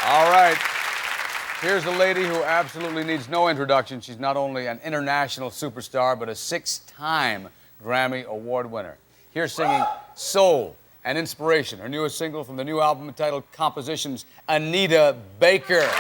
All right. Here's a lady who absolutely needs no introduction. She's not only an international superstar, but a 6-time Grammy Award winner. Here singing Soul and Inspiration, her newest single from the new album entitled Compositions, Anita Baker.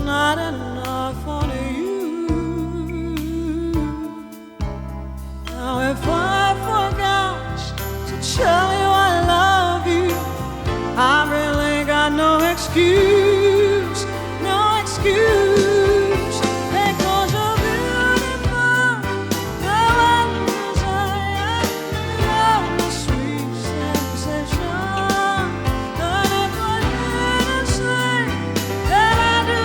Not enough on you. Now if I forgot to tell you I love you, I really got no excuse, no excuse. Because you're beautiful, no one desire, you're my sweet sensation. And if I didn't say that I do,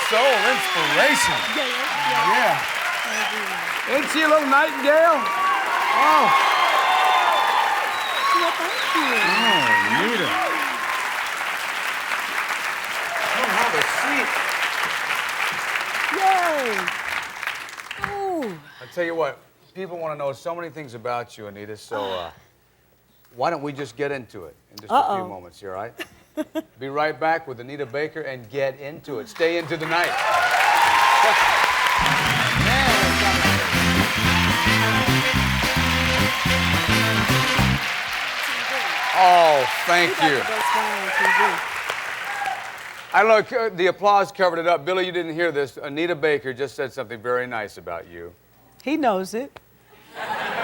Soul inspiration. Yeah. Ain't she a little nightingale? Oh. Well, thank you. Oh, Anita. Come have a seat. Yay. Oh. I tell you what, people want to know so many things about you, Anita, so why don't we just get into it in just a few moments, you all right? Be right back with Anita Baker and get into it. Stay into the night. Oh, thank you. I look, the applause covered it up. Billy, you didn't hear this. Anita Baker just said something very nice about you. He knows it.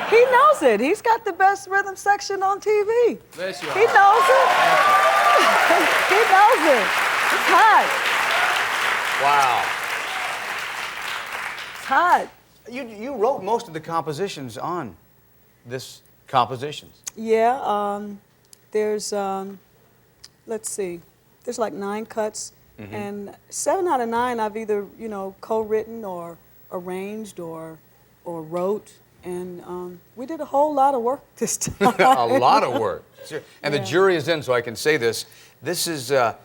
He knows it. He's got the best rhythm section on TV. Bless you. He knows it. He knows it. It's hot. Wow. It's hot. You wrote most of the compositions on this compositions. Yeah, there's, let's see, there's like 9 cuts, and 7 out of 9 I've either, you know, co-written or arranged or wrote, and we did a whole lot of work this time. A lot of work. Sure. And Yeah. the jury is in, so I can say this. This is a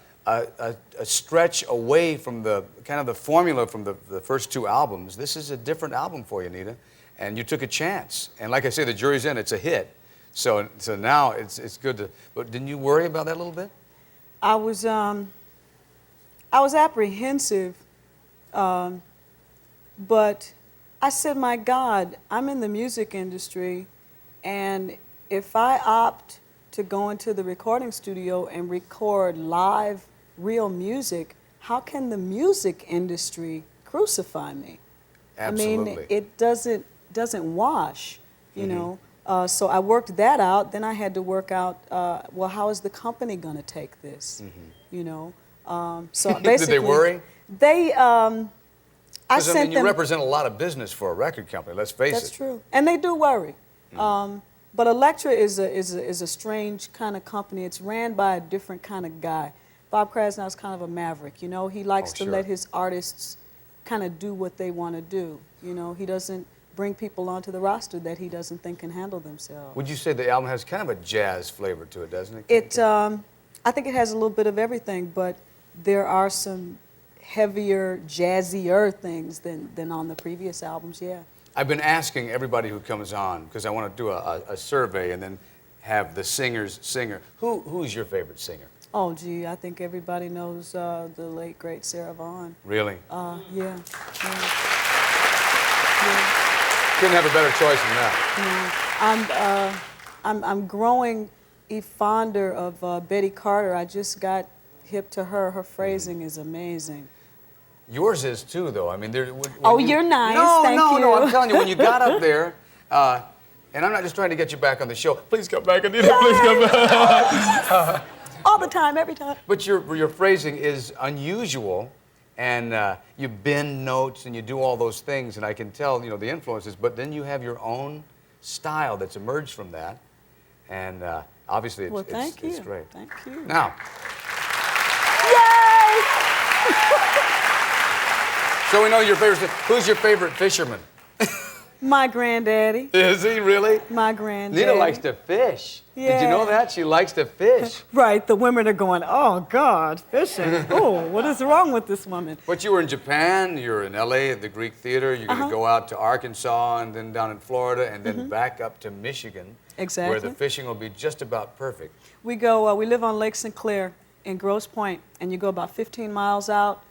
stretch away from the kind of the formula from the first 2 albums. This is a different album for you, Anita, and you took a chance. And like I say, the jury's in. It's a hit. So now it's good to. But didn't you worry about that a little bit? I was apprehensive, but I said, my God, I'm in the music industry, and if I opt to go into the recording studio and record live, real music, how can the music industry crucify me? Absolutely. I mean, it doesn't wash, you know. So I worked that out. Then I had to work out, well, how is the company going to take this? You know. So basically, did they worry? They, I sent mean, you them. represent a lot of business for a record company. Let's face it. That's true, and they do worry. But Elektra is a strange kind of company. It's ran by a different kind of guy. Bob Krasnow's kind of a maverick. You know, he likes to let his artists kind of do what they want to do. You know, he doesn't bring people onto the roster that he doesn't think can handle themselves. Would you say the album has kind of a jazz flavor to it, doesn't it? I think it has a little bit of everything, but there are some heavier, jazzier things than on the previous albums, yeah. I've been asking everybody who comes on, because I want to do a survey and then have the singer. Who's your favorite singer? Oh, gee, I think everybody knows the late, great Sarah Vaughan. Really? Yeah. Couldn't have a better choice than that. I'm growing fonder of Betty Carter. I just got hip to her. Her phrasing is amazing. Yours is too, though. I mean, you're nice. No, Thank you. no. I'm telling you, when you got up there, and I'm not just trying to get you back on the show. Please come back, Anita. Please come back. All the time, every time. But your phrasing is unusual, and you bend notes and you do all those things, and I can tell, you know, the influences. But then you have your own style that's emerged from that, and obviously it's great. Thank you. Now. Yay! So we know your favorite. Who's your favorite fisherman? My granddaddy. Is he really? My granddaddy. Nita likes to fish. Yeah. Did you know that? She likes to fish. Right, the women are going, oh, God, fishing. Oh, what is wrong with this woman? But you were in Japan, you were in LA at the Greek Theater, you're going to go out to Arkansas and then down in Florida and then back up to Michigan. Exactly. Where the fishing will be just about perfect. We live on Lake St. Clair in Grosse Pointe, and you go about 15 miles out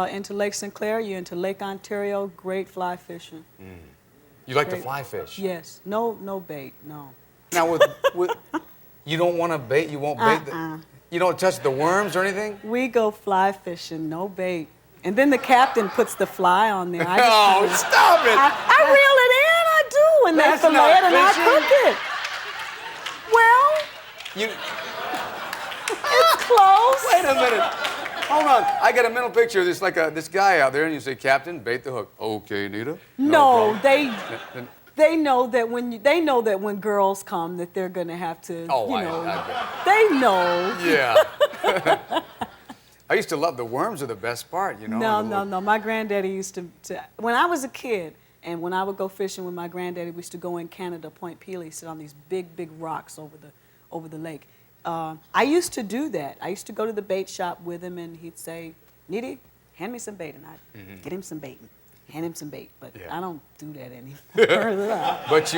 into Lake St. Clair, you're into Lake Ontario, great fly fishing. You like to fly fish? Yes. No bait, no. Now, with you don't want to bait, you won't bait, you don't touch the worms or anything? We go fly fishing, no bait. And then the captain puts the fly on there. Oh, stop it! I reel it in, I do, and That's they fillet not it and I fishing. cook it. Well, it's close. Wait a minute. Hold on. I got a mental picture of this, like this guy out there, and you say, Captain, bait the hook. Okay, Anita. No, they know that when girls come that they're gonna have to. Oh, you know, I bet. they know. Yeah. I used to love the worms are the best part, you know. No. My granddaddy used to when I was a kid, and when I would go fishing with my granddaddy, we used to go in Canada, Point Pelee, sit on these big rocks over the lake. I used to do that. I used to go to the bait shop with him, and he'd say, Nitty, hand me some bait, and I'd get him some bait, hand him some bait. But I don't do that anymore. But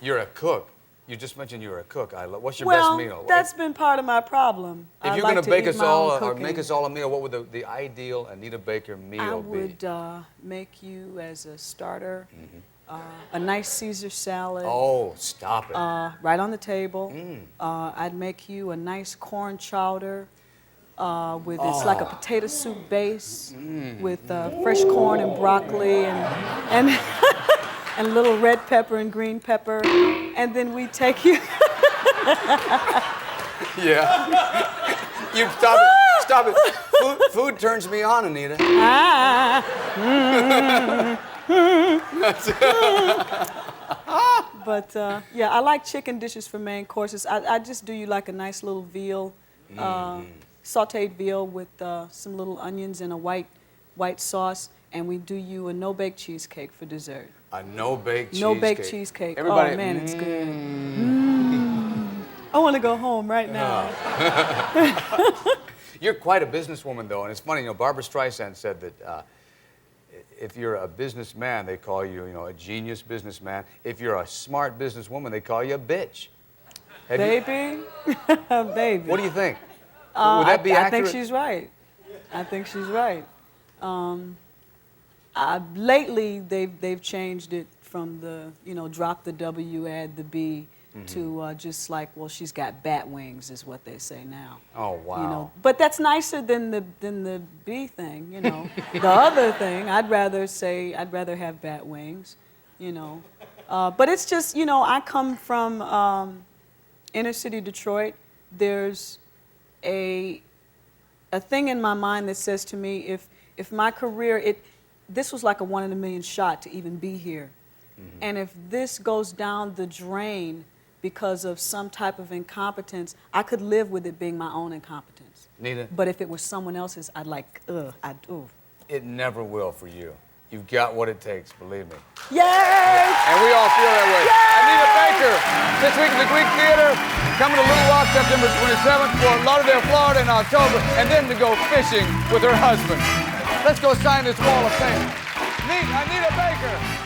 you're a cook. You just mentioned you're a cook. What's your best meal? That's been part of my problem. If you're going to bake us all, or make us all a meal, what would the ideal Anita Baker meal be? I would make you as a starter. A nice Caesar salad. Oh, stop it. Right on the table. I'd make you a nice corn chowder it's like a potato soup base with fresh corn and broccoli and and little red pepper and green pepper. And then we take you. Yeah. You Stop it. Food turns me on, Anita. But yeah, I like chicken dishes for main courses. I just do you like a nice little veal, sautéed veal with some little onions and a white sauce, and we do you a no-bake cheesecake for dessert. A no-bake cheesecake. No-bake cheesecake. Everybody, oh man, it's good. I want to go home right now. You're quite a businesswoman, though, and it's funny. You know, Barbra Streisand said that if you're a businessman, they call you, a genius businessman. If you're a smart businesswoman, they call you a bitch. Baby, baby. What do you think? Would that be accurate? I think she's right. I think she's right. Lately, they've changed it from the, drop the W, add the B, to just like, well, she's got bat wings, is what they say now. Oh wow! But that's nicer than the B thing, The other thing, I'd rather have bat wings, But it's just, I come from inner city Detroit. There's a thing in my mind that says to me, if my career, this was like a 1 in a million shot to even be here. And if this goes down the drain because of some type of incompetence, I could live with it being my own incompetence. Nita? But if it was someone else's, I'd like, It never will for you. You've got what it takes, believe me. Yay! And we all feel that way. Yay! Anita Baker, this week at the Greek Theater, coming to Little Rock September 27th, Fort Lauderdale, Florida in October, and then to go fishing with her husband. Let's go sign this wall of fame. Meet Anita Baker.